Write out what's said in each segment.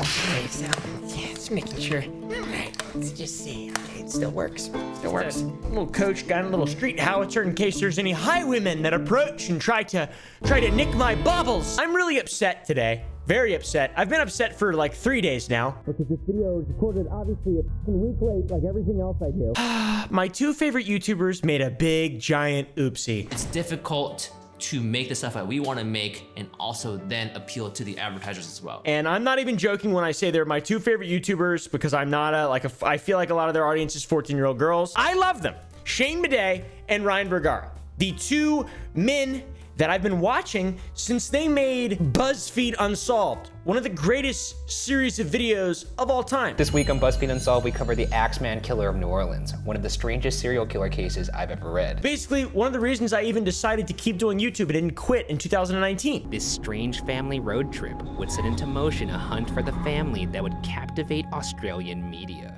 Okay, so yeah, just making sure. All right, let's just see. Okay, it still works. Still works. Little coach got a little street howitzer in case there's any highwaymen that approach and try to nick my baubles. I'm really upset today. Very upset. I've been upset for like 3 days now. Because this video is recorded obviously a week late, like everything else I do. My two favorite YouTubers made a big, giant oopsie. It's difficult to make the stuff that we want to make and also then appeal to the advertisers as well. And I'm not even joking when I say they're my two favorite YouTubers because I'm not I feel like a lot of their audience is 14-year-old girls. I love them. Shane Madej and Ryan Bergara. The two men that I've been watching since they made BuzzFeed Unsolved, one of the greatest series of videos of all time. This week on BuzzFeed Unsolved, we cover the Axeman Killer of New Orleans, one of the strangest serial killer cases I've ever read. Basically, one of the reasons I even decided to keep doing YouTube and didn't quit in 2019. This strange family road trip would set into motion a hunt for the family that would captivate Australian media.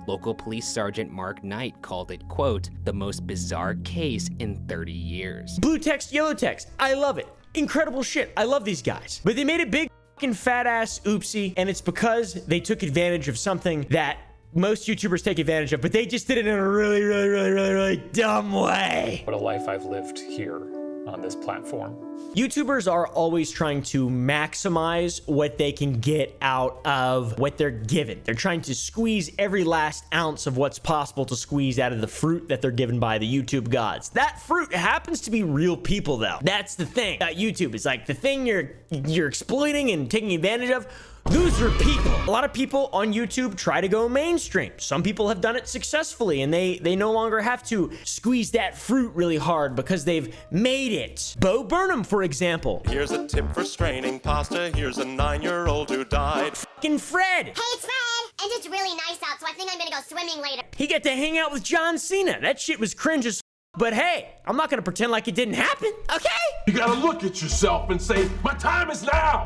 Local police sergeant Mark Knight called it, quote, the most bizarre case in 30 years. Blue text, yellow text. I love it. Incredible shit. I love these guys. But they made a big fucking fat ass oopsie, and it's because they took advantage of something that most YouTubers take advantage of, but they just did it in a really dumb way. What a life I've lived here on this platform. YouTubers are always trying to maximize what they can get out of what they're given. They're trying to squeeze every last ounce of what's possible to squeeze out of the fruit that they're given by the YouTube gods. That fruit happens to be real people though. That's the thing about YouTube. It's like the thing you're exploiting and taking advantage of. Those are people. A lot of people on YouTube try to go mainstream. Some people have done it successfully and they no longer have to squeeze that fruit really hard because they've made it. Bo Burnham, for example. Here's a tip for straining pasta. Here's a 9-year-old who died. Fucking Fred. Hey, it's Fred, and it's really nice out, so I think I'm gonna go swimming later. He got to hang out with John Cena. That shit was cringe as but hey, I'm not gonna pretend like it didn't happen, okay? You gotta look at yourself and say, my time is now.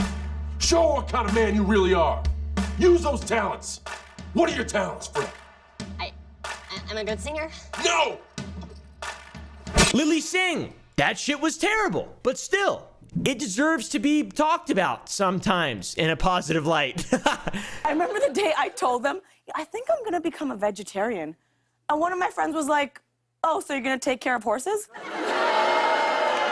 Show what kind of man you really are. Use those talents. What are your talents, Fred? I'm a good singer. No! Lily Singh. That shit was terrible, but still, it deserves to be talked about sometimes in a positive light. I remember the day I told them, I think I'm gonna become a vegetarian. And one of my friends was like, oh, so you're gonna take care of horses?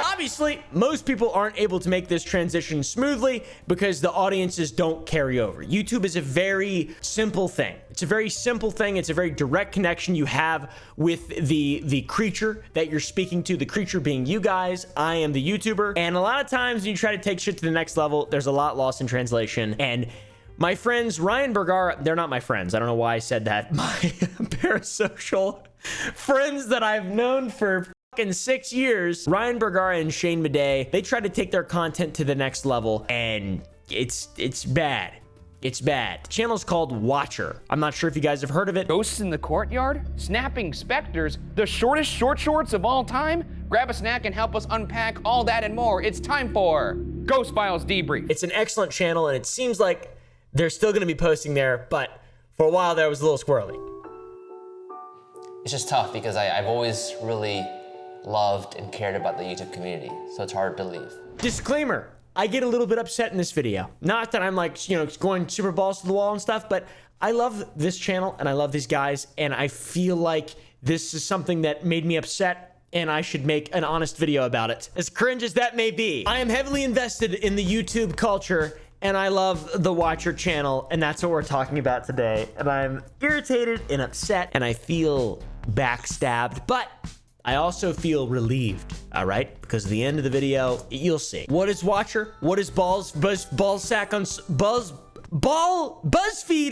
Obviously, most people aren't able to make this transition smoothly because the audiences don't carry over. YouTube is a very simple thing. It's a very simple thing. It's a very direct connection you have with the creature that you're speaking to, the creature being you guys. I am the YouTuber. And a lot of times when you try to take shit to the next level, there's a lot lost in translation. And my friends, Ryan Bergara, they're not my friends. I don't know why I said that. My parasocial friends that I've known for in 6 years, Ryan Bergara and Shane Madej, they try to take their content to the next level, and it's bad. It's bad. The channel's called Watcher. I'm not sure if you guys have heard of it. Ghosts in the courtyard? Snapping specters? The shortest short shorts of all time? Grab a snack and help us unpack all that and more. It's time for Ghost Files Debrief. It's an excellent channel, and it seems like they're still going to be posting there, but for a while there was a little squirrely. It's just tough because I've always really loved and cared about the YouTube community, so it's hard to leave. Disclaimer, I get a little bit upset in this video. Not that I'm like, going super balls to the wall and stuff, but I love this channel and I love these guys, and I feel like this is something that made me upset and I should make an honest video about it. As cringe as that may be, I am heavily invested in the YouTube culture and I love the Watcher channel, and that's what we're talking about today. And I'm irritated and upset and I feel backstabbed, but I also feel relieved, all right? Because at the end of the video, you'll see. What is Watcher? What is BuzzFeed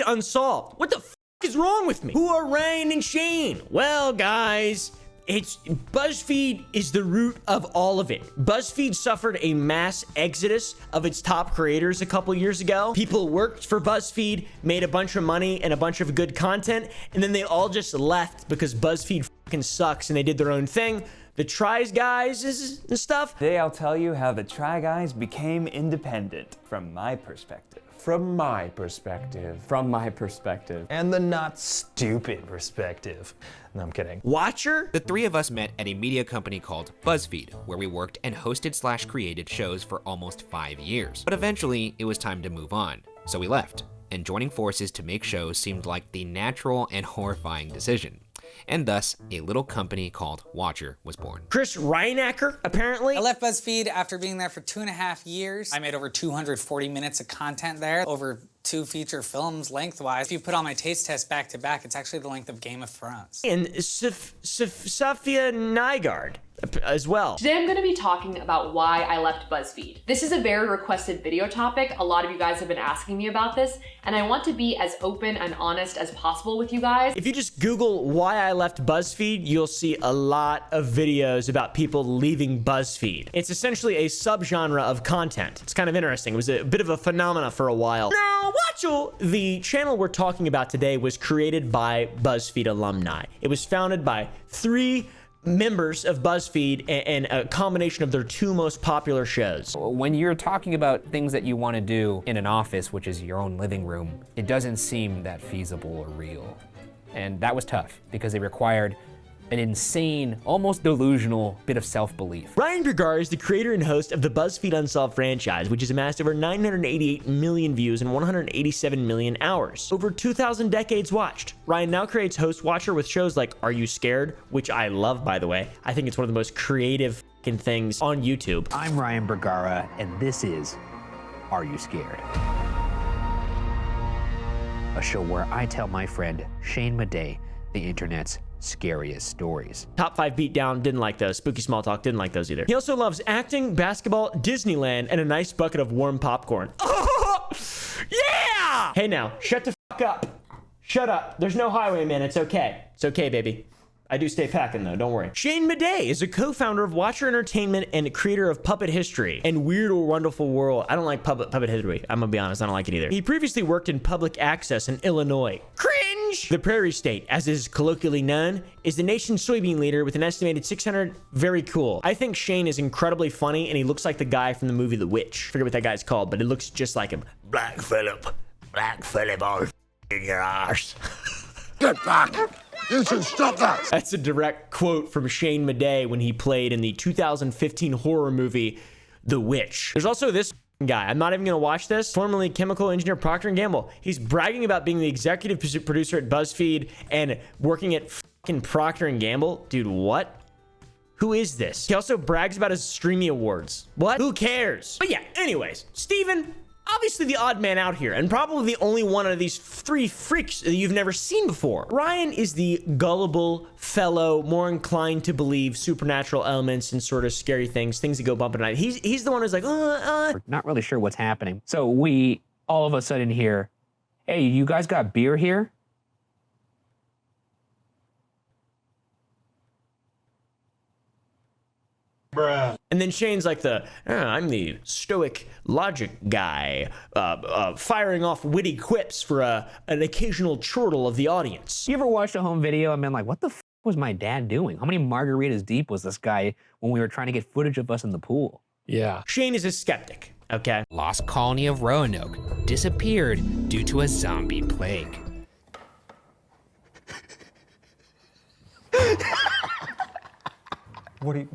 Unsolved? What the f is wrong with me? Who are Ryan and Shane? Well, guys, BuzzFeed is the root of all of it. BuzzFeed suffered a mass exodus of its top creators a couple years ago. People worked for BuzzFeed, made a bunch of money and a bunch of good content, and then they all just left because BuzzFeed fucking sucks and they did their own thing. The Tries guys and stuff. Today I'll tell you how the Try Guys became independent from my perspective. From my perspective. From my perspective. And the not stupid perspective. No, I'm kidding. Watcher? The three of us met at a media company called BuzzFeed, where we worked and hosted/created shows for almost 5 years. But eventually, it was time to move on, so we left. and joining forces to make shows seemed like the natural and horrifying decision. And thus, a little company called Watcher was born. Chris Ryacker, apparently. I left BuzzFeed after being there for 2.5 years. I made over 240 minutes of content there, over 2 feature films lengthwise. If you put all my taste tests back to back, it's actually the length of Game of Thrones. And Safia Nygaard as well. Today I'm going to be talking about why I left BuzzFeed. This is a very requested video topic. A lot of you guys have been asking me about this, and I want to be as open and honest as possible with you guys. If you just Google why I left BuzzFeed, you'll see a lot of videos about people leaving BuzzFeed. It's essentially a subgenre of content. It's kind of interesting. It was a bit of a phenomena for a while. Now, watch the channel we're talking about today was created by BuzzFeed alumni. It was founded by 3 members of BuzzFeed and a combination of their 2 most popular shows. When you're talking about things that you want to do in an office, which is your own living room, it doesn't seem that feasible or real. And that was tough because it required an insane, almost delusional bit of self-belief. Ryan Bergara is the creator and host of the BuzzFeed Unsolved franchise, which has amassed over 988 million views and 187 million hours. Over 2,000 decades watched. Ryan now creates Host Watcher with shows like Are You Scared? Which I love, by the way. I think it's one of the most creative things on YouTube. I'm Ryan Bergara, and this is Are You Scared? A show where I tell my friend Shane Madej the internet's scariest stories. Top 5 Beatdown, didn't like those. Spooky Small Talk, didn't like those either. He also loves acting, basketball, Disneyland, and a nice bucket of warm popcorn. Oh, yeah! Hey now, shut the fuck up. Shut up. There's no highwayman. It's okay. It's okay, baby. I do stay packing though, don't worry. Shane Madej is a co-founder of Watcher Entertainment and creator of Puppet History and Weird or Wonderful World. I don't like Puppet History. I'm gonna be honest, I don't like it either. He previously worked in public access in Illinois. Cringe! The Prairie State, as is colloquially known, is the nation's soybean leader with an estimated 600. Very cool. I think Shane is incredibly funny and he looks like the guy from the movie The Witch. I forget what that guy's called, but it looks just like him. Black Phillip, I'll in your arse. Get back! You should stop that! That's a direct quote from Shane Madej when he played in the 2015 horror movie, The Witch. There's also this guy. I'm not even gonna watch this. Formerly chemical engineer Procter & Gamble. He's bragging about being the executive producer at BuzzFeed and working at fucking Procter & Gamble. Dude, what? Who is this? He also brags about his Streamy Awards. What? Who cares? But yeah, anyways, Steven, obviously the odd man out here, and probably the only one of these 3 freaks that you've never seen before. Ryan is the gullible fellow, more inclined to believe supernatural elements and sort of scary things that go bump at night. He's the one who's like, We're not really sure what's happening. So we all of a sudden hear, hey, you guys got beer here? Bruh. And then Shane's like I'm the stoic logic guy, firing off witty quips for an occasional chortle of the audience. You ever watched a home video and been like, what the f was my dad doing? How many margaritas deep was this guy when we were trying to get footage of us in the pool? Yeah. Shane is a skeptic, okay? Lost colony of Roanoke disappeared due to a zombie plague. What do you...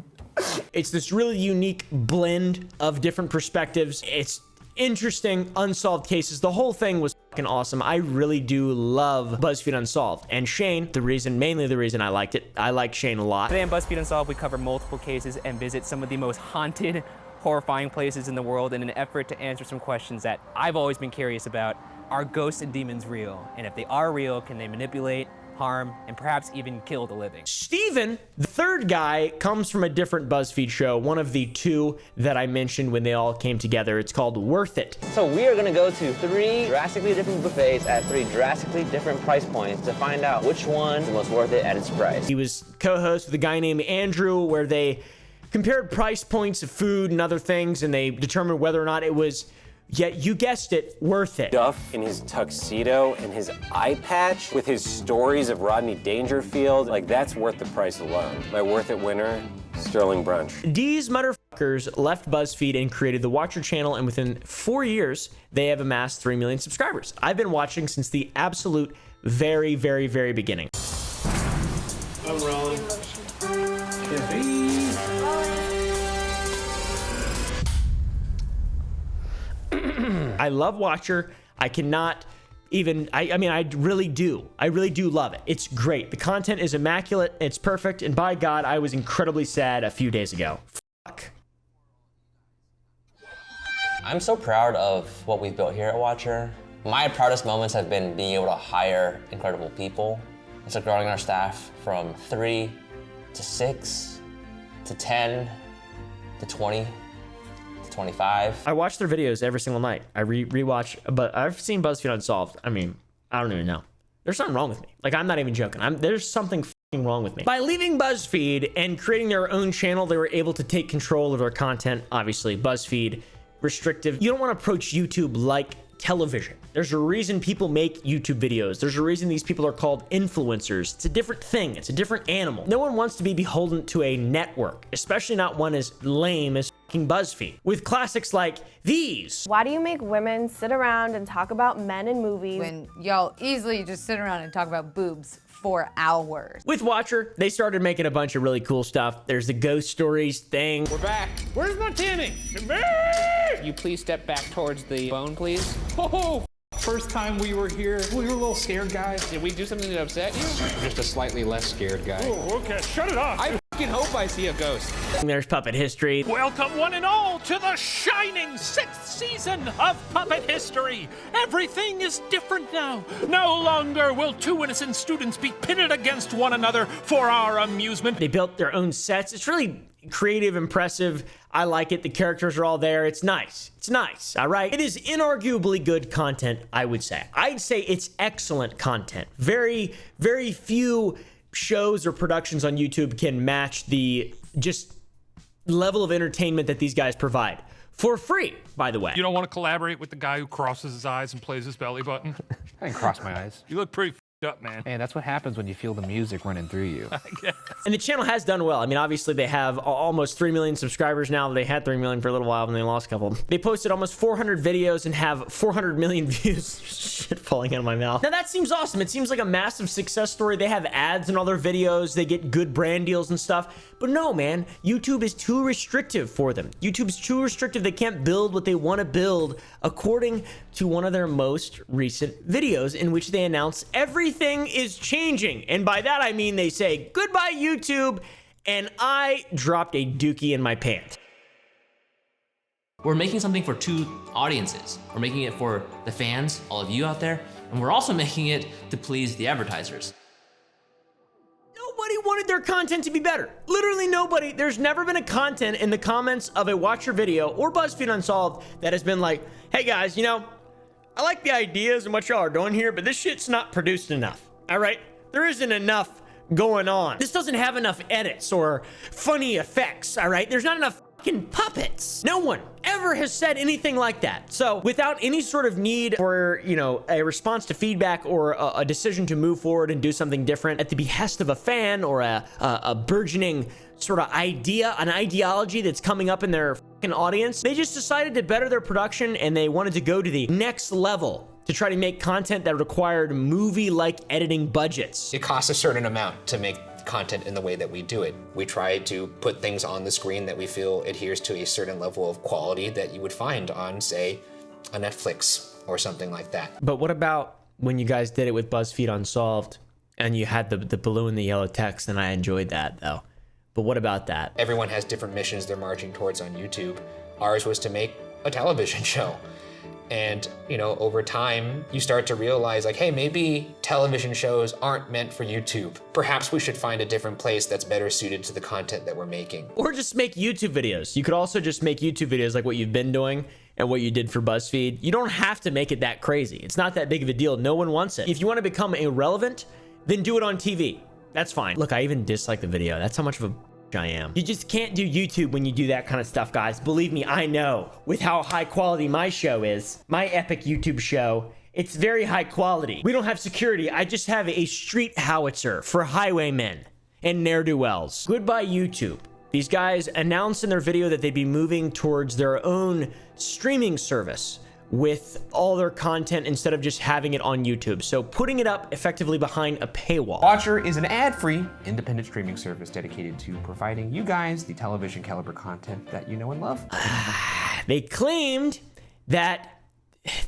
It's this really unique blend of different perspectives. It's interesting, unsolved cases. The whole thing was fucking awesome. I really do love BuzzFeed Unsolved. And Shane, mainly the reason I liked it, I like Shane a lot. Today on BuzzFeed Unsolved, we cover multiple cases and visit some of the most haunted, horrifying places in the world in an effort to answer some questions that I've always been curious about. Are ghosts and demons real? And if they are real, can they manipulate, harm, and perhaps even kill the living? Steven, the third guy, comes from a different BuzzFeed show, one of the 2 that I mentioned when they all came together. It's called Worth It. So we are gonna go to 3 drastically different buffets at 3 drastically different price points to find out which one's the most worth it at its price. He was co-host with a guy named Andrew, where they compared price points of food and other things, and they determined whether or not it was, yeah, you guessed it, worth it. Duff in his tuxedo and his eye patch with his stories of Rodney Dangerfield, like that's worth the price alone. My worth it winner, Sterling Brunch. These motherfuckers left BuzzFeed and created the Watcher channel, and within 4 years, they have amassed 3 million subscribers. I've been watching since the absolute very, very, very beginning. I'm rolling. I love Watcher. I cannot even, I mean, I really do love it. It's great. The content is immaculate. It's perfect. And by God, I was incredibly sad a few days ago. Fuck. I'm so proud of what we've built here at Watcher. My proudest moments have been being able to hire incredible people. And so growing our staff from 3 to 6 to 10 to 20 to 25. I watch their videos every single night. I rewatch, but I've seen BuzzFeed Unsolved. I mean, I don't even know. There's something wrong with me. Like, I'm not even joking. There's something fucking wrong with me. By leaving BuzzFeed and creating their own channel, they were able to take control of their content. Obviously, BuzzFeed, restrictive. You don't want to approach YouTube like television. There's a reason people make YouTube videos. There's a reason these people are called influencers. It's a different thing. It's a different animal. No one wants to be beholden to a network, especially not one as lame as fucking BuzzFeed. With classics like these. Why do you make women sit around and talk about men in movies when y'all easily just sit around and talk about boobs for hours? With Watcher, they started making a bunch of really cool stuff. There's the ghost stories thing. We're back. Where's my Timmy? You please step back towards the phone, please. Oh, first time we were here, we were a little scared, guys. Did we do something that upset you? Just a slightly less scared guy. Oh, okay, shut it off. I fucking hope I see a ghost. There's Puppet History. Welcome one and all to the shining 6th season of Puppet History. Everything is different now. No longer will two innocent students be pitted against one another for our amusement. They built their own sets. It's really creative, impressive. I like it. The characters are all there. It's nice. It's nice, all right? It is inarguably good content, I would say. I'd say it's excellent content. Very, very few shows or productions on YouTube can match the just level of entertainment that these guys provide. For free, by the way. You don't want to collaborate with the guy who crosses his eyes and plays his belly button? I didn't cross my eyes. You look pretty up, man. Hey, that's what happens when you feel the music running through you. And the channel has done well. I mean, obviously they have almost 3 million subscribers now. They had 3 million for a little while and they lost a couple. They posted almost 400 videos and have 400 million views. Shit falling out of my mouth. Now that seems awesome. It seems like a massive success story. They have ads in all their videos. They get good brand deals and stuff. But no, man, YouTube is too restrictive for them. YouTube's too restrictive. They can't build what they want to build, according to one of their most recent videos in which they announce everything is changing. And by that, I mean they say, goodbye, YouTube, and I dropped a dookie in my pants. We're making something for two audiences. We're making it for the fans, all of you out there, and we're also making it to please the advertisers. Nobody wanted their content to be better. Literally nobody. There's never been a content in the comments of a Watcher video or BuzzFeed Unsolved that has been like, hey guys, you know, I like the ideas and what y'all are doing here, but this shit's not produced enough. All right? There isn't enough going on. This doesn't have enough edits or funny effects, all right? There's not enough fucking puppets. No one ever has said anything like that. So without any sort of need for, you know, a response to feedback or a decision to move forward and do something different at the behest of a fan or a burgeoning sort of idea, an ideology that's coming up in their fucking audience, they just decided to better their production and they wanted to go to the next level to try to make content that required movie-like editing budgets. It costs a certain amount to make content in the way that we do it. We try to put things on the screen that we feel adheres to a certain level of quality that you would find on, say, a Netflix or something like that. But what about when you guys did it with BuzzFeed Unsolved and you had the blue and the yellow text, and I enjoyed that though. But what about that? Everyone has different missions they're marching towards on YouTube. Ours was to make a television show. And, you know, over time, you start to realize, like, hey, maybe television shows aren't meant for YouTube. Perhaps we should find a different place that's better suited to the content that we're making. Or just make YouTube videos. You could also just make YouTube videos like what you've been doing and what you did for BuzzFeed. You don't have to make it that crazy. It's not that big of a deal. No one wants it. If you want to become irrelevant, then do it on TV. That's fine. Look, I even dislike the video. That's how much of a I am. You just can't do YouTube when you do that kind of stuff, guys. Believe me, I know. With how high quality my show is, my epic YouTube show, it's very high quality. We don't have security. I just have a street howitzer for highwaymen and ne'er-do-wells. Goodbye, YouTube. These guys announced in their video that they'd be moving towards their own streaming service with all their content instead of just having it on YouTube. So putting it up effectively behind a paywall. Watcher is an ad-free, independent streaming service dedicated to providing you guys the television caliber content that you know and love. They claimed that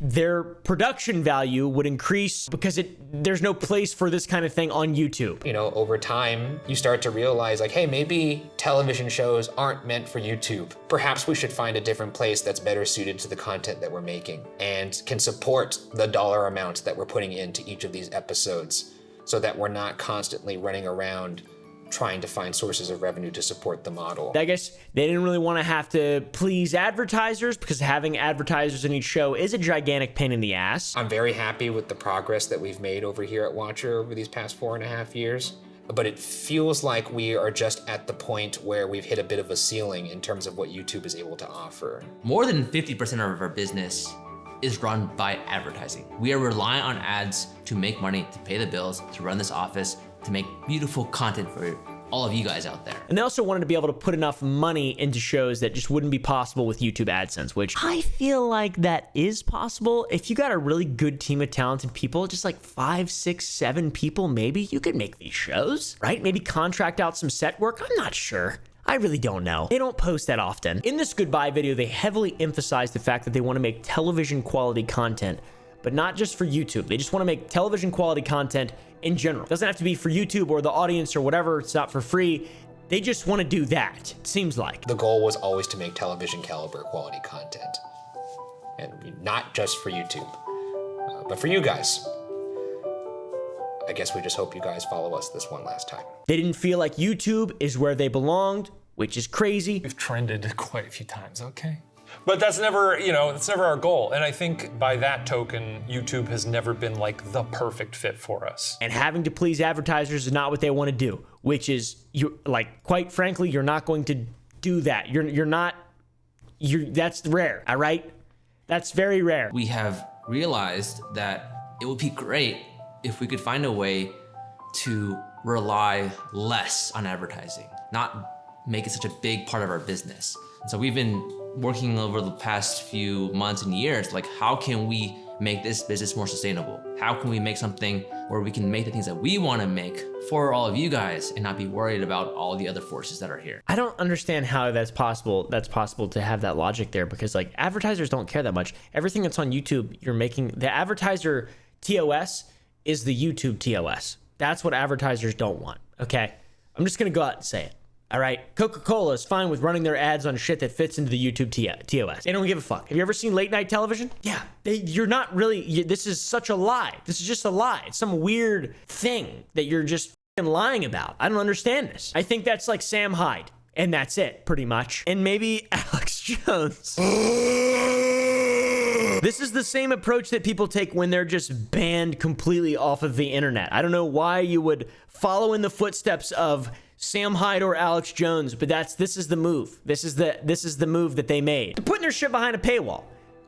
their production value would increase because there's no place for this kind of thing on YouTube. You know, over time, you start to realize like, hey, maybe television shows aren't meant for YouTube. Perhaps we should find a different place that's better suited to the content that we're making and can support the dollar amount that we're putting into each of these episodes so that we're not constantly running around trying to find sources of revenue to support the model. I guess they didn't really want to have to please advertisers because having advertisers in each show is a gigantic pain in the ass. I'm very happy with the progress that we've made over here at Watcher over these past 4.5 years, but it feels like we are just at the point where we've hit a bit of a ceiling in terms of what YouTube is able to offer. More than 50% of our business is run by advertising. We are relying on ads to make money, to pay the bills, to run this office, to make beautiful content for all of you guys out there. And they also wanted to be able to put enough money into shows that just wouldn't be possible with YouTube AdSense, which I feel like that is possible. If you got a really good team of talented people, just like 5, 6, 7 people, maybe you could make these shows, right? Maybe contract out some set work. I'm not sure. I really don't know. They don't post that often. In this goodbye video, they heavily emphasize the fact that they want to make television quality content, but not just for YouTube. They just want to make television quality content in general. It doesn't have to be for YouTube or the audience or whatever. It's not for free. They just want to do that, it seems like. The goal was always to make television caliber quality content. And not just for YouTube, but for you guys. I guess we just hope you guys follow us this one last time. They didn't feel like YouTube is where they belonged, which is crazy. We've trended quite a few times, okay? But that's never, that's never our goal. And I think by that token, YouTube has never been like the perfect fit for us. And having to please advertisers is not what they want to do, which is, quite frankly, you're not going to do that. That's rare, all right? That's very rare. We have realized that it would be great if we could find a way to rely less on advertising, not make it such a big part of our business. And so we've been working over the past few months and years, like how can we make this business more sustainable? How can we make something where we can make the things that we want to make for all of you guys and not be worried about all the other forces that are here? I don't understand how that's possible to have that logic there, because like advertisers don't care that much. Everything that's on YouTube, you're making, the advertiser TOS is the YouTube TOS. That's what advertisers don't want, okay? I'm just gonna go out and say it. All right, Coca-Cola is fine with running their ads on shit that fits into the YouTube TOS. They don't give a fuck. Have you ever seen late night television? Yeah, you're not really, this is such a lie. This is just a lie. It's some weird thing that you're just lying about. I don't understand this. I think that's like Sam Hyde, and that's it, pretty much. And maybe Alex Jones. This is the same approach that people take when they're just banned completely off of the internet. I don't know why you would follow in the footsteps of Sam Hyde or Alex Jones, but this is the move. This is the move that they made. They're putting their shit behind a paywall.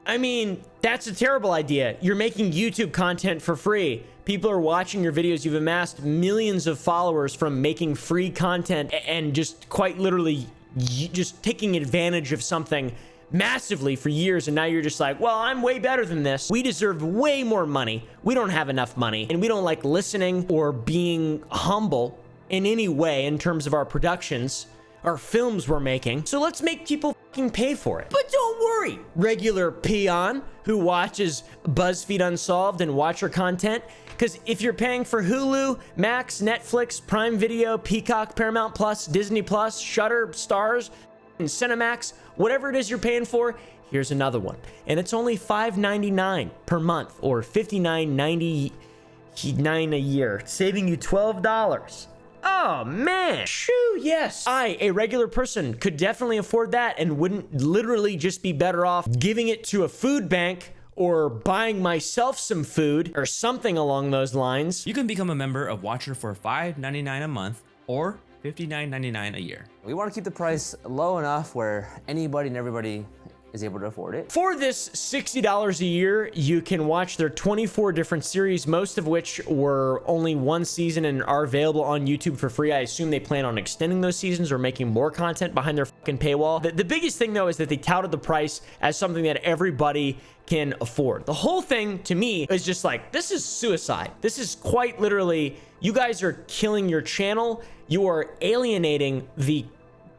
I mean, that's a terrible idea. You're making YouTube content for free. People are watching your videos. You've amassed millions of followers from making free content and just quite literally just taking advantage of something massively for years, and now you're just like, well, I'm way better than this. We deserve way more money. We don't have enough money, and we don't like listening or being humble in any way in terms of our productions, our films we're making. So let's make people fucking pay for it. But don't worry, regular peon who watches BuzzFeed Unsolved and Watcher content, because if you're paying for Hulu, Max, Netflix, Prime Video, Peacock, Paramount Plus, Disney Plus, Shudder, Stars, and Cinemax, whatever it is you're paying for, here's another one. And it's only $5.99 per month or $59.99 a year, saving you $12. Oh man, shoo, yes. I, a regular person, could definitely afford that and wouldn't literally just be better off giving it to a food bank or buying myself some food or something along those lines. You can become a member of Watcher for $5.99 a month or $59.99 a year. We want to keep the price low enough where anybody and everybody is able to afford it. For this $60 a year, you can watch their 24 different series, most of which were only one season and are available on YouTube for free. I assume they plan on extending those seasons or making more content behind their fucking paywall. The biggest thing though is that they touted the price as something that everybody can afford. The whole thing to me is just like, this is suicide. This is quite literally, you guys are killing your channel. You are alienating the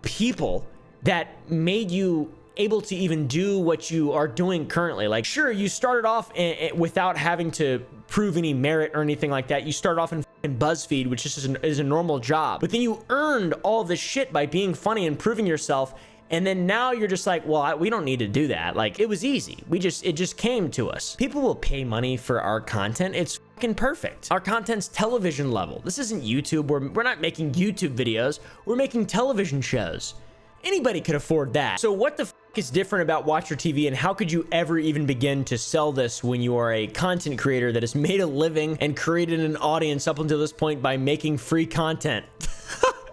people that made you able to even do what you are doing currently. Like, sure, you started off without having to prove any merit or anything like that. You started off in BuzzFeed, which is a normal job, but then you earned all this shit by being funny and proving yourself. And then now you're just like, well, we don't need to do that. Like, it was easy. It just came to us. People will pay money for our content. It's fucking perfect. Our content's television level. This isn't YouTube. We're not making YouTube videos. We're making television shows. Anybody could afford that. So what the fuck is different about Watch Your TV, and how could you ever even begin to sell this when you are a content creator that has made a living and created an audience up until this point by making free content?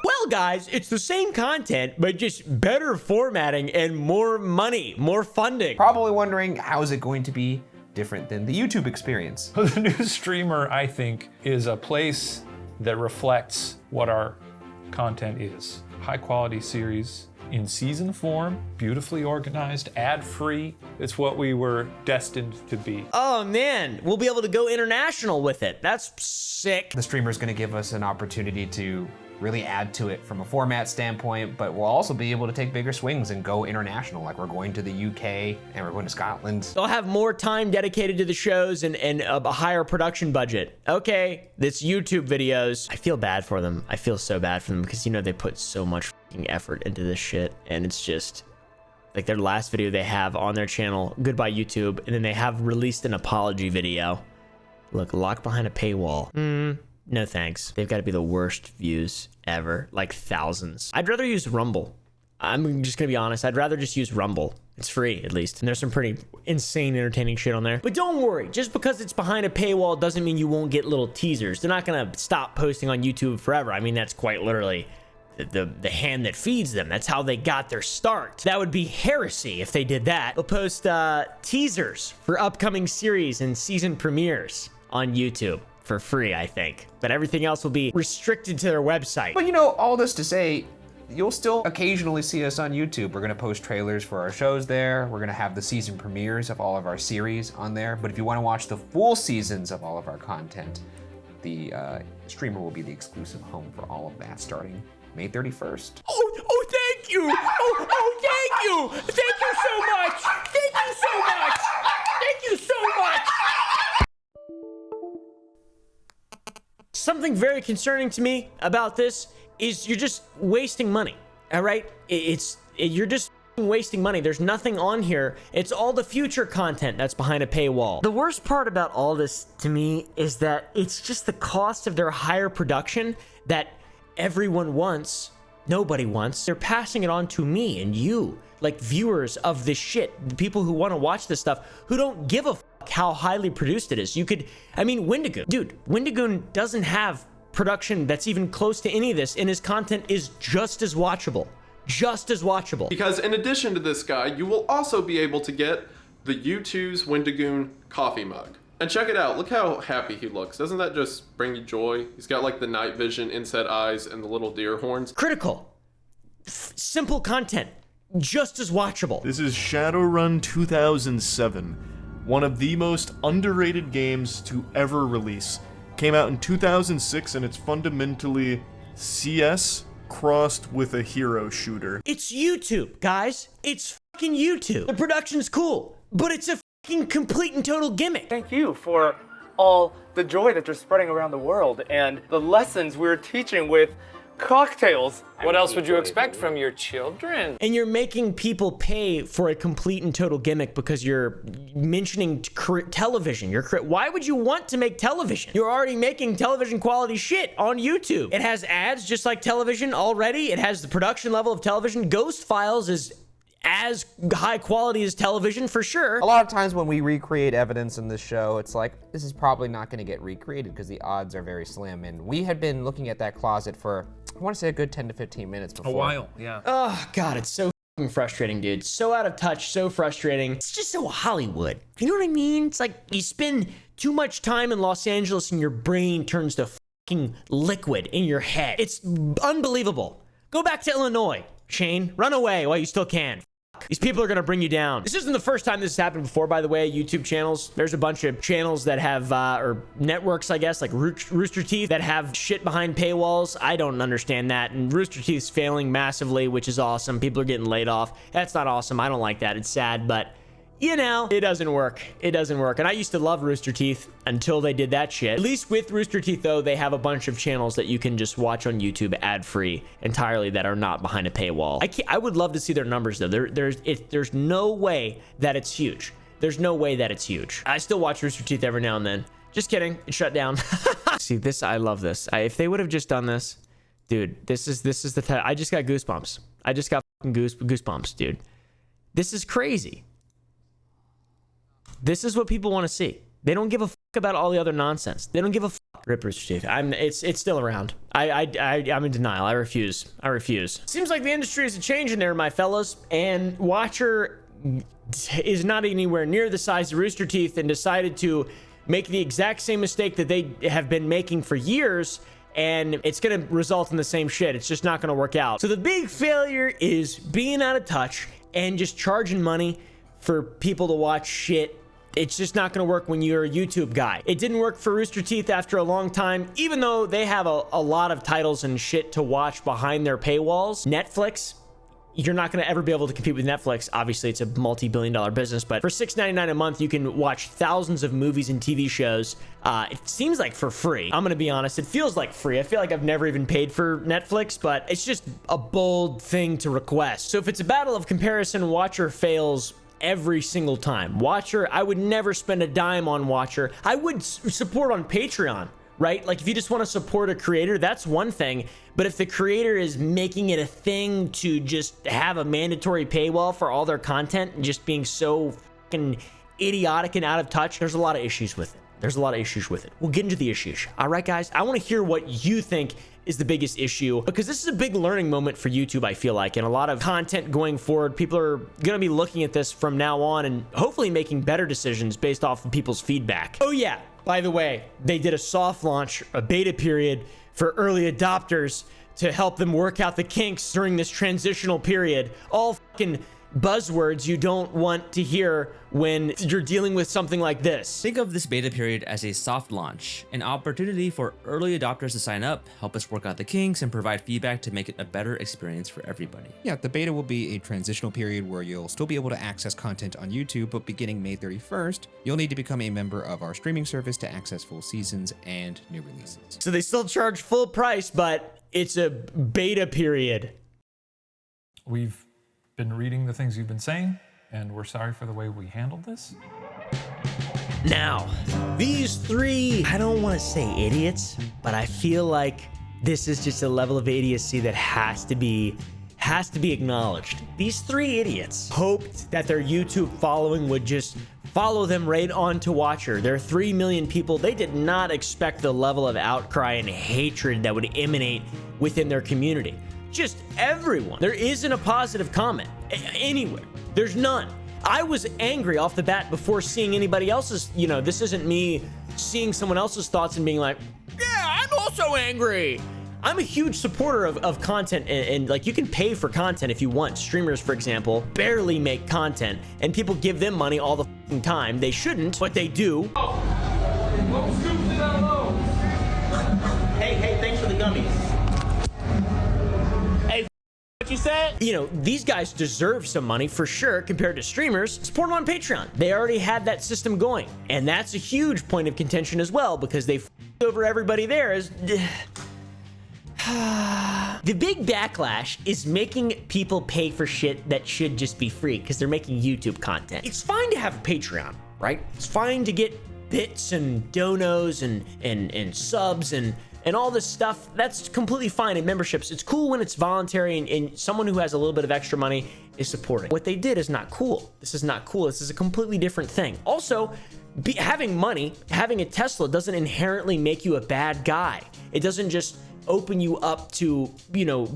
Well, guys, it's the same content, but just better formatting and more money, more funding. Probably wondering, how is it going to be different than the YouTube experience? The new streamer, I think, is a place that reflects what our content is. High quality series in season form, beautifully organized, ad-free. It's what we were destined to be. Oh man, we'll be able to go international with it. That's sick. The streamer is going to give us an opportunity to really add to it from a format standpoint, but we'll also be able to take bigger swings and go international. Like, we're going to the UK and we're going to Scotland. They'll have more time dedicated to the shows and a higher production budget. Okay, this YouTube videos, I feel bad for them. I feel so bad for them because, you know, they put so much fucking effort into this shit, and it's just like their last video they have on their channel, goodbye YouTube, and then they have released an apology video. Look, locked behind a paywall. No thanks. They've got to be the worst views ever, like thousands. I'd rather use Rumble. I'm just gonna be honest. I'd rather just use Rumble. It's free, at least. And there's some pretty insane, entertaining shit on there. But don't worry, just because it's behind a paywall doesn't mean you won't get little teasers. They're not gonna stop posting on YouTube forever. I mean, that's quite literally the hand that feeds them. That's how they got their start. That would be heresy if they did that. They'll post teasers for upcoming series and season premieres on YouTube for free, I think. But everything else will be restricted to their website. But you know, all this to say, you'll still occasionally see us on YouTube. We're gonna post trailers for our shows there. We're gonna have the season premieres of all of our series on there. But if you wanna watch the full seasons of all of our content, the streamer will be the exclusive home for all of that starting May 31st. Oh, thank you. Oh, thank you. Thank you so much. Thank you so much. Thank you so much. Something very concerning to me about this is you're just wasting money, all right? You're just wasting money. There's nothing on here. It's all the future content that's behind a paywall. The worst part about all this to me is that it's just the cost of their higher production that everyone wants, nobody wants. They're passing it on to me and you, like viewers of this shit, the people who want to watch this stuff, who don't give a how highly produced it is. You could, I mean, Wendigoon. Dude, Wendigoon doesn't have production that's even close to any of this, and his content is just as watchable. Just as watchable. Because in addition to this guy, you will also be able to get the U2's Wendigoon coffee mug. And check it out, look how happy he looks. Doesn't that just bring you joy? He's got like the night vision, inset eyes, and the little deer horns. Critical. Simple content. Just as watchable. This is Shadowrun 2007. One of the most underrated games to ever release. Came out in 2006 and it's fundamentally CS crossed with a hero shooter. It's YouTube, guys. It's fucking YouTube. The production's cool, but it's a fucking complete and total gimmick. Thank you for all the joy that you're spreading around the world and the lessons we're teaching with cocktails. What else would you expect from your children? And you're making people pay for a complete and total gimmick because you're mentioning television. Why would you want to make television? You're already making television quality shit on YouTube. It has ads just like television already. It has the production level of television. Ghost Files is as high quality as television for sure. A lot of times when we recreate evidence in this show, it's like, this is probably not gonna get recreated because the odds are very slim. And we had been looking at that closet for, I wanna say a good 10 to 15 minutes before. A while, yeah. Oh God, it's so frustrating, dude. So out of touch, so frustrating. It's just so Hollywood. You know what I mean? It's like you spend too much time in Los Angeles and your brain turns to fucking liquid in your head. It's unbelievable. Go back to Illinois, Shane. Run away while you still can. These people are gonna bring you down. This isn't the first time this has happened before, by the way. YouTube channels, there's a bunch of channels that have or networks, I guess, like Rooster Teeth, that have shit behind paywalls. I don't understand that, and Rooster Teeth's failing massively, which is awesome. People are getting laid off. That's not awesome. I don't like that. It's sad, but you know, it doesn't work. It doesn't work. And I used to love Rooster Teeth until they did that shit. At least with Rooster Teeth, though, they have a bunch of channels that you can just watch on YouTube ad-free entirely that are not behind a paywall. I would love to see their numbers, though. There's no way that it's huge. There's no way that it's huge. I still watch Rooster Teeth every now and then. Just kidding. It shut down. See, this, I love this. If they would have just done this, dude, this is the I just got goosebumps. I just got fucking goosebumps, dude. This is crazy. This is what people want to see. They don't give a fuck about all the other nonsense. They don't give a fuck. Rip Rooster Teeth. It's still around. I'm in denial. I refuse. Seems like the industry is changing there, my fellas. And Watcher is not anywhere near the size of Rooster Teeth and decided to make the exact same mistake that they have been making for years. And it's going to result in the same shit. It's just not going to work out. So the big failure is being out of touch and just charging money for people to watch shit. It's just not going to work when you're a YouTube guy. It didn't work for Rooster Teeth after a long time, even though they have a lot of titles and shit to watch behind their paywalls. Netflix, you're not going to ever be able to compete with Netflix. Obviously, it's a multi-billion-dollar business, but for $6.99 a month, you can watch thousands of movies and TV shows. It seems like for free. I'm going to be honest. It feels like free. I feel like I've never even paid for Netflix, but it's just a bold thing to request. So if it's a battle of comparison, Watcher fails every single time. Watcher, I would never spend a dime on Watcher. I would support on Patreon, right? Like if you just want to support a creator, that's one thing. But if the creator is making it a thing to just have a mandatory paywall for all their content and just being so fucking idiotic and out of touch, there's a lot of issues with it. We'll get into the issues. All right, guys, I want to hear what you think is the biggest issue, because this is a big learning moment for YouTube, I feel like, and a lot of content going forward. People are going to be looking at this from now on and hopefully making better decisions based off of people's feedback. Oh yeah, by the way, they did a soft launch, a beta period for early adopters to help them work out the kinks during this transitional period. All fucking buzzwords you don't want to hear when you're dealing with something like this. Think of this beta period as a soft launch, an opportunity for early adopters to sign up, help us work out the kinks, and provide feedback to make it a better experience for everybody. Yeah, the beta will be a transitional period where you'll still be able to access content on YouTube, but beginning May 31st, you'll need to become a member of our streaming service to access full seasons and new releases. So they still charge full price, but it's a beta period. We've been reading the things you've been saying, and we're sorry for the way we handled this. Now, these three, I don't want to say idiots, but I feel like this is just a level of idiocy that has to be acknowledged. These three idiots hoped that their YouTube following would just follow them right on to Watcher. There are 3 million people. They did not expect the level of outcry and hatred that would emanate within their community. Just everyone. There isn't a positive comment anywhere. There's none. I was angry off the bat before seeing anybody else's, this isn't me seeing someone else's thoughts and being like, yeah, I'm also angry. I'm a huge supporter of content, and like, you can pay for content if you want. Streamers, for example, barely make content, and people give them money all the fucking time. They shouldn't, but they do. Hey, thanks for the gummies. You said? These guys deserve some money for sure compared to streamers. Support them on Patreon. They already had that system going, and that's a huge point of contention as well, because they f***ed over everybody there. The big backlash is making people pay for shit that should just be free because they're making YouTube content. It's fine to have a Patreon, right? It's fine to get bits and donos and subs and all this stuff. That's completely fine in memberships. It's cool when it's voluntary and someone who has a little bit of extra money is supporting. What they did is not cool. This is not cool. This is a completely different thing. Also, having money, having a Tesla doesn't inherently make you a bad guy. It doesn't just open you up to,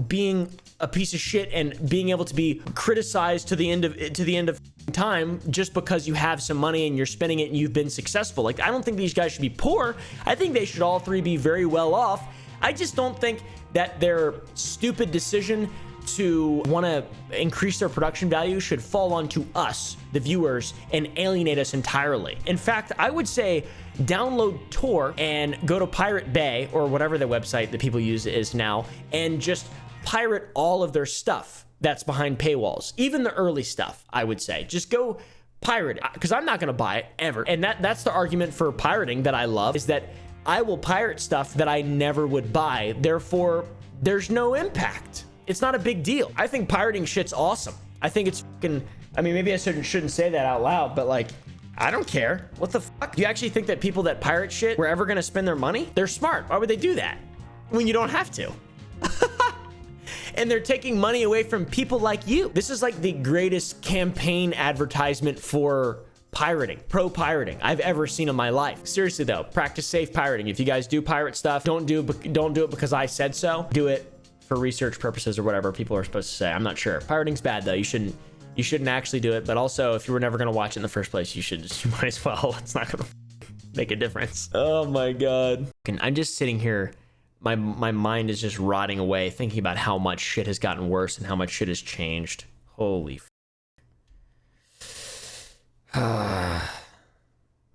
being a piece of shit and being able to be criticized to the end of time just because you have some money and you're spending it and you've been successful. Like, I don't think these guys should be poor. I think they should all three be very well off. I just don't think that their stupid decision to want to increase their production value should fall onto us, the viewers, and alienate us entirely. In fact, I would say download Tor and go to Pirate Bay or whatever the website that people use is now, and just pirate all of their stuff that's behind paywalls, even the early stuff. I would say just go pirate it, because I'm not going to buy it ever. And that's the argument for pirating that I love, is that I will pirate stuff that I never would buy. Therefore, there's no impact. It's not a big deal. I think pirating shit's awesome. I think it's fucking, I mean, maybe I shouldn't say that out loud, but like, I don't care. What the fuck? Do you actually think that people that pirate shit were ever gonna spend their money? They're smart. Why would they do that when you don't have to? And they're taking money away from people like you. This is like the greatest campaign advertisement for pirating, pro-pirating I've ever seen in my life. Seriously though, practice safe pirating. If you guys do pirate stuff, don't do it because I said so. Do it for research purposes or whatever people are supposed to say. I'm not sure. Pirating's bad though. You shouldn't actually do it. But also, if you were never gonna watch it in the first place, you might as well. It's not gonna make a difference. Oh my god. And I'm just sitting here. My mind is just rotting away thinking about how much shit has gotten worse and how much shit has changed. Holy I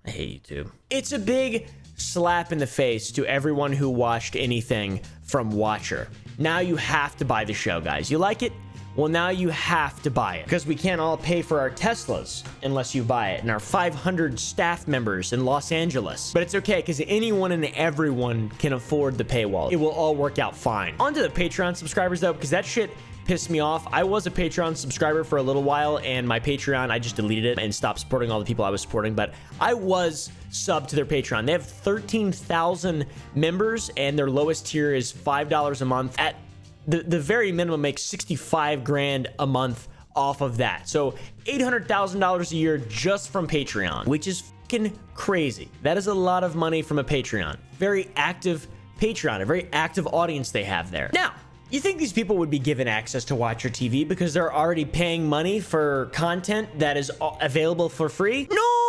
hate YouTube. It's a big slap in the face to everyone who watched anything from Watcher. Now you have to buy the show, guys. You like it? Well, now you have to buy it, because we can't all pay for our Teslas unless you buy it, and our 500 staff members in Los Angeles. But it's okay, because anyone and everyone can afford the paywall. It will all work out fine. On to the Patreon subscribers, though, because that shit pissed me off. I was a Patreon subscriber for a little while, and my Patreon, I just deleted it and stopped supporting all the people I was supporting, but I was subbed to their Patreon. They have 13,000 members, and their lowest tier is $5 a month. At the very minimum, makes 65 grand a month off of that. So $800,000 a year just from Patreon, which is fucking crazy. That is a lot of money from a Patreon. Very active Patreon, a very active audience they have there. Now, you think these people would be given access to Watcher TV because they're already paying money for content that is available for free? No,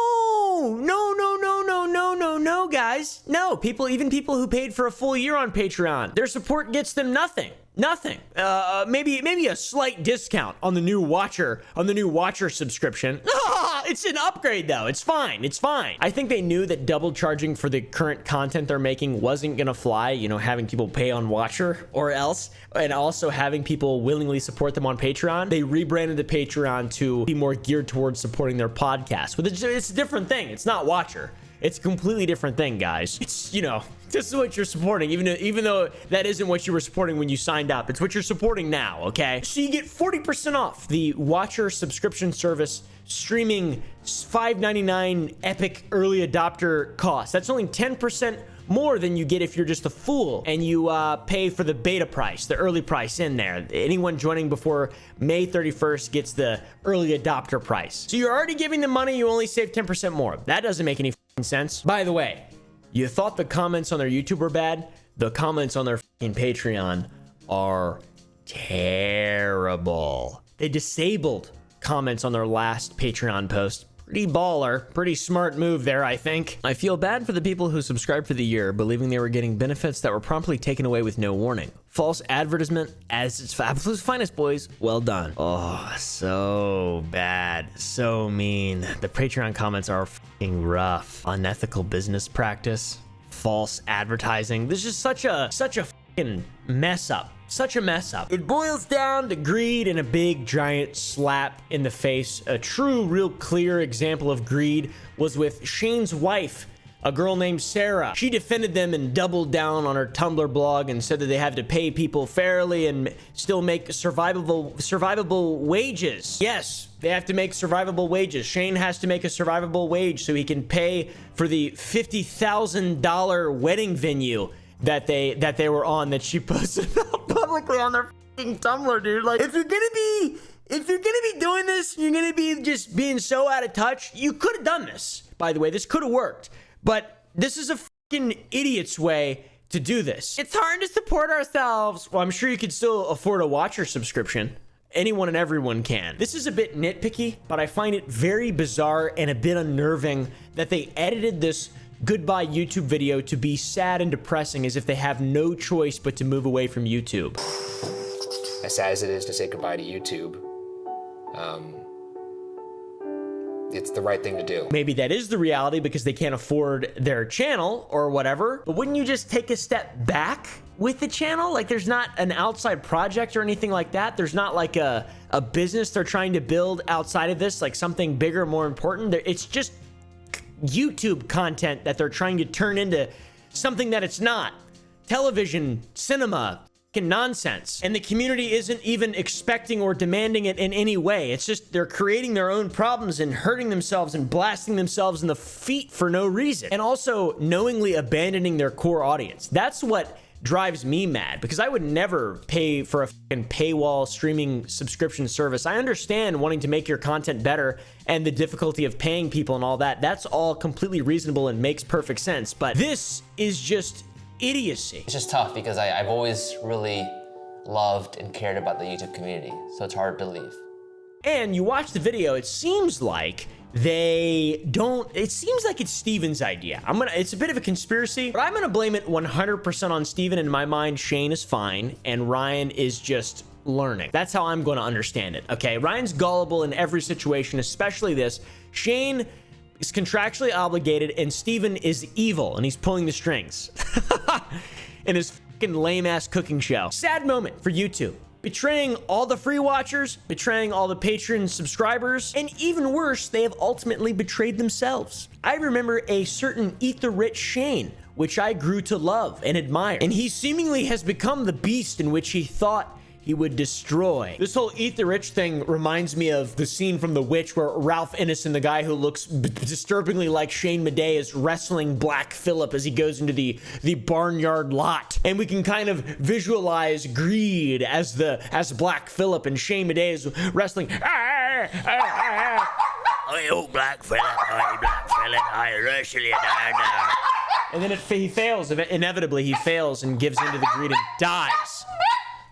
guys. No, even people who paid for a full year on Patreon, their support gets them nothing. Maybe a slight discount on the new Watcher subscription. It's an upgrade though. It's fine. I think they knew that double charging for the current content they're making wasn't gonna fly, you know, having people pay on Watcher or else, and also having people willingly support them on Patreon. They rebranded the Patreon to be more geared towards supporting their podcast. But it's a different thing. It's not Watcher. It's a completely different thing, guys. It's, you know, this is what you're supporting, even though that isn't what you were supporting when you signed up. It's what you're supporting now, okay? So you get 40% off the Watcher subscription service, streaming $5.99 epic early adopter cost. That's only 10% more than you get if you're just a fool and you pay for the beta price, the early price in there. Anyone joining before May 31st gets the early adopter price. So you're already giving them money, you only save 10% more. That doesn't make any sense. By the way, you thought the comments on their YouTube were bad? The comments on their Patreon are terrible. They disabled comments on their last Patreon post. Pretty baller, pretty smart move there, I think. I feel bad for the people who subscribed for the year, believing they were getting benefits that were promptly taken away with no warning. False advertisement as its absolute finest, boys. Well done. Oh, so bad, so mean. The Patreon comments are fucking rough. Unethical business practice, false advertising. This is such a fucking mess up. Such a mess up. It boils down to greed and a big giant slap in the face. A true, real clear example of greed was with Shane's wife, a girl named Sarah. She defended them and doubled down on her Tumblr blog and said that they have to pay people fairly and still make survivable wages. Yes, they have to make survivable wages. Shane has to make a survivable wage so he can pay for the $50,000 wedding venue that they were on, that she posted publicly on their fucking Tumblr, dude. Like, if you're gonna be doing this, you're gonna be just being so out of touch. You could have done this, by the way. This could have worked, but this is a fucking idiot's way to do this. It's hard to support ourselves. Well, I'm sure you could still afford a Watcher subscription. Anyone and everyone can. This is a bit nitpicky, but I find it very bizarre and a bit unnerving that they edited this goodbye YouTube video to be sad and depressing, as if they have no choice but to move away from YouTube. as sad as it is to say goodbye to YouTube, it's the right thing to do. Maybe that is the reality because they can't afford their channel or whatever, but wouldn't you just take a step back with the channel? Like, there's not an outside project or anything like that. There's not like a business they're trying to build outside of this, like something bigger, more important. It's just YouTube content that they're trying to turn into something that it's not. Television, cinema, nonsense. And the community isn't even expecting or demanding it in any way. It's just they're creating their own problems and hurting themselves and blasting themselves in the feet for no reason. And also knowingly abandoning their core audience. That's what drives me mad, because I would never pay for a fucking paywall streaming subscription service. I understand wanting to make your content better and the difficulty of paying people and all that. That's all completely reasonable and makes perfect sense. But this is just idiocy. It's just tough because I've always really loved and cared about the YouTube community, so it's hard to leave. And you watch the video, it seems like it seems like it's Steven's idea. It's a bit of a conspiracy, but I'm gonna blame it 100% on Steven. In my mind, Shane is fine and Ryan is just learning. That's how I'm gonna understand it, okay? Ryan's gullible in every situation, especially this. Shane is contractually obligated and Steven is evil and he's pulling the strings in his fucking lame-ass cooking show. Sad moment for YouTube. Betraying all the free watchers, betraying all the Patreon subscribers, and even worse, they have ultimately betrayed themselves. I remember a certain Eat the Rich Shane, which I grew to love and admire, and he seemingly has become the beast in which he thought he would destroy. This whole Eat the Rich thing reminds me of the scene from The Witch where Ralph Ineson, the guy who looks disturbingly like Shane Madej, is wrestling Black Phillip as he goes into the barnyard lot. And we can kind of visualize greed as Black Phillip, and Shane Madej is wrestling. Oh, Black Phillip, I wrestle you down now. And then he fails. Inevitably, he fails and gives into the greed and dies.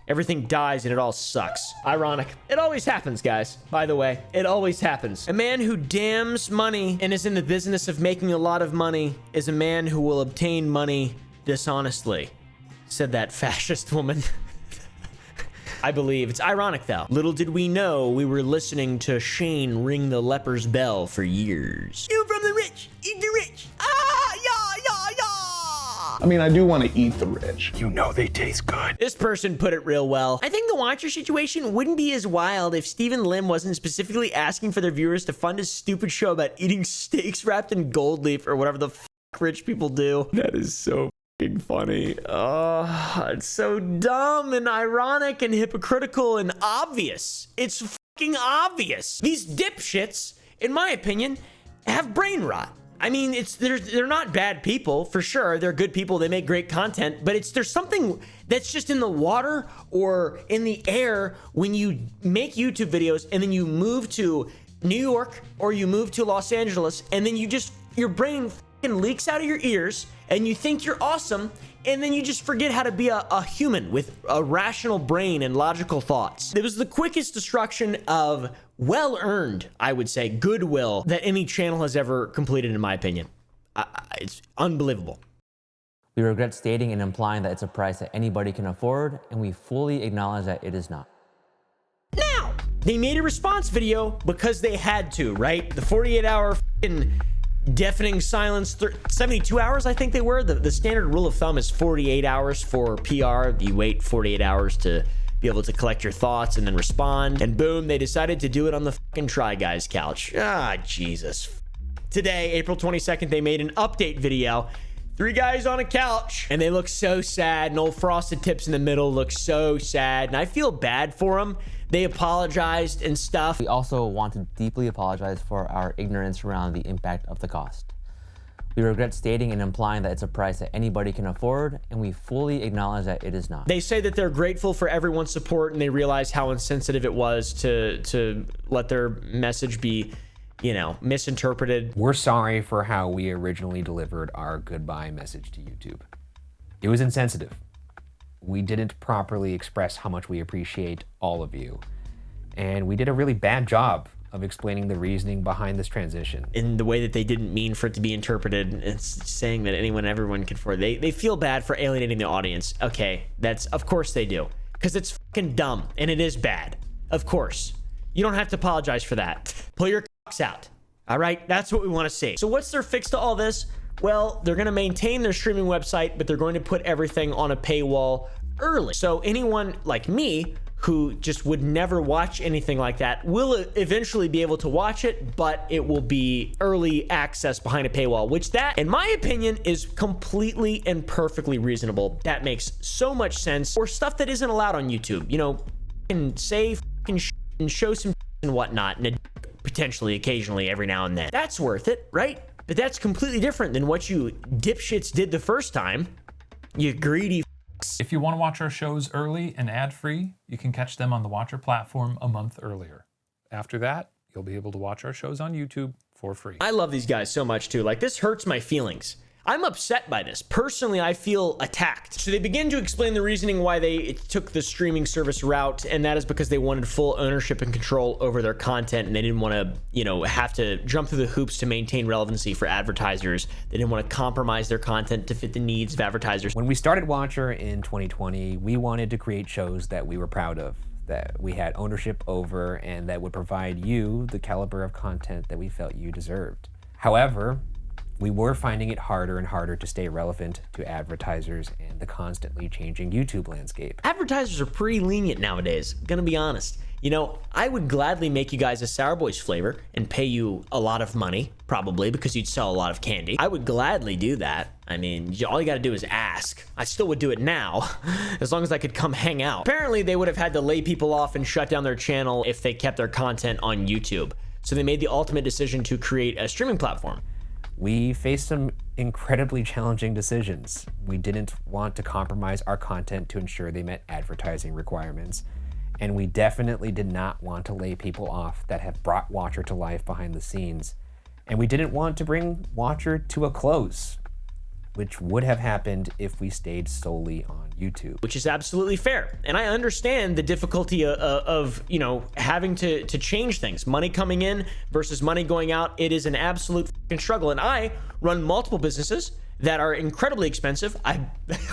Everything dies and it all sucks. Ironic. It always happens, guys. By the way, it always happens. A man who damns money and is in the business of making a lot of money is a man who will obtain money dishonestly, said that fascist woman. I believe. It's ironic, though. Little did we know we were listening to Shane ring the leper's bell for years. You from the rich, eat the rich. Ah, yeah. I mean, I do want to eat the rich. You know they taste good. This person put it real well. I think the watcher situation wouldn't be as wild if Stephen Lim wasn't specifically asking for their viewers to fund his stupid show about eating steaks wrapped in gold leaf or whatever the fuck rich people do. That is so fucking funny. Oh, it's so dumb and ironic and hypocritical and obvious. It's fucking obvious. These dipshits, in my opinion, have brain rot. I mean, they're not bad people, for sure. They're good people. They make great content, but there's something that's just in the water or in the air when you make YouTube videos and then you move to New York or you move to Los Angeles and then your brain fucking leaks out of your ears and you think you're awesome and then you just forget how to be a human with a rational brain and logical thoughts. It was the quickest destruction of well-earned, I would say, goodwill that any channel has ever completed, in my opinion. It's unbelievable. We regret stating and implying that it's a price that anybody can afford, and we fully acknowledge that it is not. Now, they made a response video because they had to, right? The 48-hour fucking deafening silence, 72 hours, I think they were. The standard rule of thumb is 48 hours for PR. You wait 48 hours to be able to collect your thoughts and then respond. And boom, they decided to do it on the fucking Try Guys couch. Ah, Jesus. Today, April 22nd, they made an update video. 3 guys on a couch, and they look so sad, and old Frosted Tips in the middle look so sad, and I feel bad for them. They apologized and stuff. We also want to deeply apologize for our ignorance around the impact of the cost. We regret stating and implying that it's a price that anybody can afford, and we fully acknowledge that it is not. They say that they're grateful for everyone's support, and they realize how insensitive it was to let their message be, you know, misinterpreted. We're sorry for how we originally delivered our goodbye message to YouTube. It was insensitive. We didn't properly express how much we appreciate all of you. And we did a really bad job of explaining the reasoning behind this transition. In the way that they didn't mean for it to be interpreted. It's saying that everyone can afford. They feel bad for alienating the audience. Okay, of course they do. because it's fucking dumb and it is bad. Of course. You don't have to apologize for that. Pull your cocks out. All right? That's what we want to see. So what's their fix to all this? Well, they're going to maintain their streaming website, but they're going to put everything on a paywall early. So anyone like me who just would never watch anything like that will eventually be able to watch it, but it will be early access behind a paywall, which that, in my opinion, is completely and perfectly reasonable. That makes so much sense for stuff that isn't allowed on YouTube. You know, and say and show some and whatnot, and potentially occasionally every now and then. That's worth it, right? But that's completely different than what you dipshits did the first time. You greedy. If you want to watch our shows early and ad-free, you can catch them on the Watcher platform a month earlier. After that, you'll be able to watch our shows on YouTube for free. I love these guys so much too. Like, this hurts my feelings. I'm upset by this. Personally, I feel attacked. So they begin to explain the reasoning why they took the streaming service route, and that is because they wanted full ownership and control over their content, and they didn't want to, you know, have to jump through the hoops to maintain relevancy for advertisers. They didn't want to compromise their content to fit the needs of advertisers. When we started Watcher in 2020, we wanted to create shows that we were proud of, that we had ownership over, and that would provide you the caliber of content that we felt you deserved. However, we were finding it harder and harder to stay relevant to advertisers and the constantly changing YouTube landscape. Advertisers are pretty lenient nowadays, gonna be honest. You know, I would gladly make you guys a Sour Boys flavor and pay you a lot of money, probably, because you'd sell a lot of candy. I would gladly do that. I mean, all you gotta do is ask. I still would do it now, as long as I could come hang out. Apparently, they would have had to lay people off and shut down their channel if they kept their content on YouTube. So they made the ultimate decision to create a streaming platform. We faced some incredibly challenging decisions. We didn't want to compromise our content to ensure they met advertising requirements. And we definitely did not want to lay people off that have brought Watcher to life behind the scenes. And we didn't want to bring Watcher to a close, which would have happened if we stayed solely on YouTube. Which is absolutely fair. And I understand the difficulty of you know, having to change things. Money coming in versus money going out. It is an absolute fucking struggle. And I run multiple businesses that are incredibly expensive.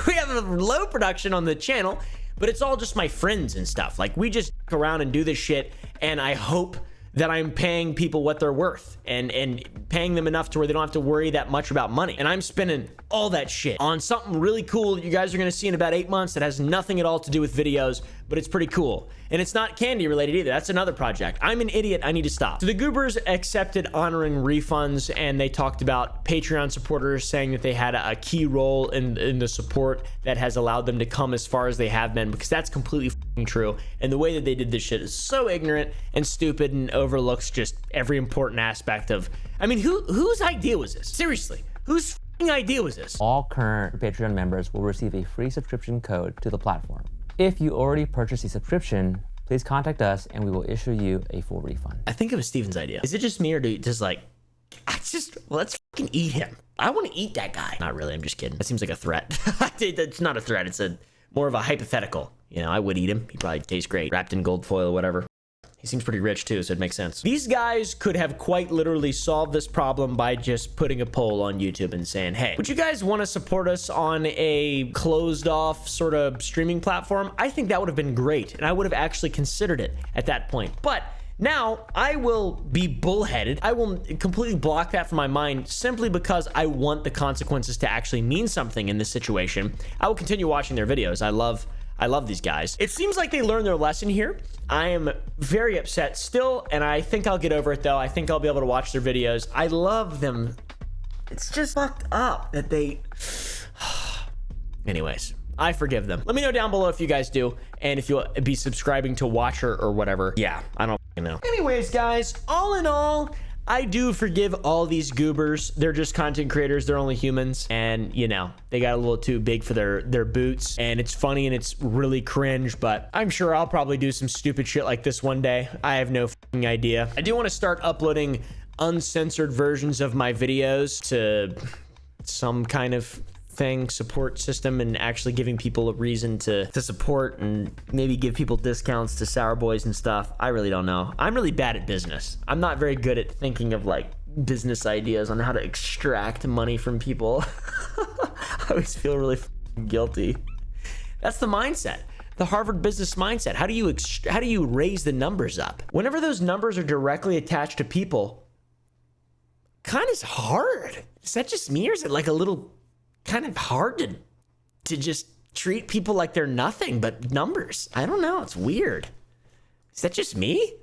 We have a low production on the channel, but it's all just my friends and stuff. Like, we just go around and do this shit, and I hope that I'm paying people what they're worth and paying them enough to where they don't have to worry that much about money. And I'm spending all that shit on something really cool that you guys are gonna see in about 8 months that has nothing at all to do with videos, but it's pretty cool. And it's not candy related either. That's another project. I'm an idiot. I need to stop. So the Goobers accepted honoring refunds, and they talked about Patreon supporters saying that they had a key role in the support that has allowed them to come as far as they have been, because that's completely fucking true. And the way that they did this shit is so ignorant and stupid and overlooks just every important aspect of, I mean, whose idea was this? Seriously, whose fucking idea was this? All current Patreon members will receive a free subscription code to the platform. If you already purchased a subscription, please contact us and we will issue you a full refund. I think it was Steven's idea. Is it just me, or do you just like, let's fucking eat him. I want to eat that guy. Not really, I'm just kidding. That seems like a threat. It's not a threat, it's more of a hypothetical. You know, I would eat him. He probably tastes great, wrapped in gold foil or whatever. He seems pretty rich too, so it makes sense. These guys could have quite literally solved this problem by just putting a poll on YouTube and saying, hey, would you guys want to support us on a closed off sort of streaming platform? I think that would have been great, and I would have actually considered it at that point. But now I will be bullheaded. I will completely block that from my mind simply because I want the consequences to actually mean something in this situation. I will continue watching their videos. I love these guys. It seems like they learned their lesson here. I am very upset still, and I think I'll get over it though. I think I'll be able to watch their videos. I love them. It's just fucked up that they... Anyways, I forgive them. Let me know down below if you guys do, and if you'll be subscribing to Watcher or whatever. Yeah, I don't know. Anyways, guys, all in all, I do forgive all these goobers. They're just content creators. They're only humans. And, you know, they got a little too big for their boots. And it's funny and it's really cringe, but I'm sure I'll probably do some stupid shit like this one day. I have no fucking idea. I do want to start uploading uncensored versions of my videos to some kind of support system, and actually giving people a reason to support and maybe give people discounts to Sour Boys and stuff. I really don't know. I'm really bad at business. I'm not very good at thinking of like business ideas on how to extract money from people. I always feel really guilty. That's the mindset. the Harvard business mindset. How do you raise the numbers up? Whenever those numbers are directly attached to people, kind of hard. Is that just me, or is it like a little kind of hard to just treat people like they're nothing but numbers? I don't know. It's weird. Is that just me?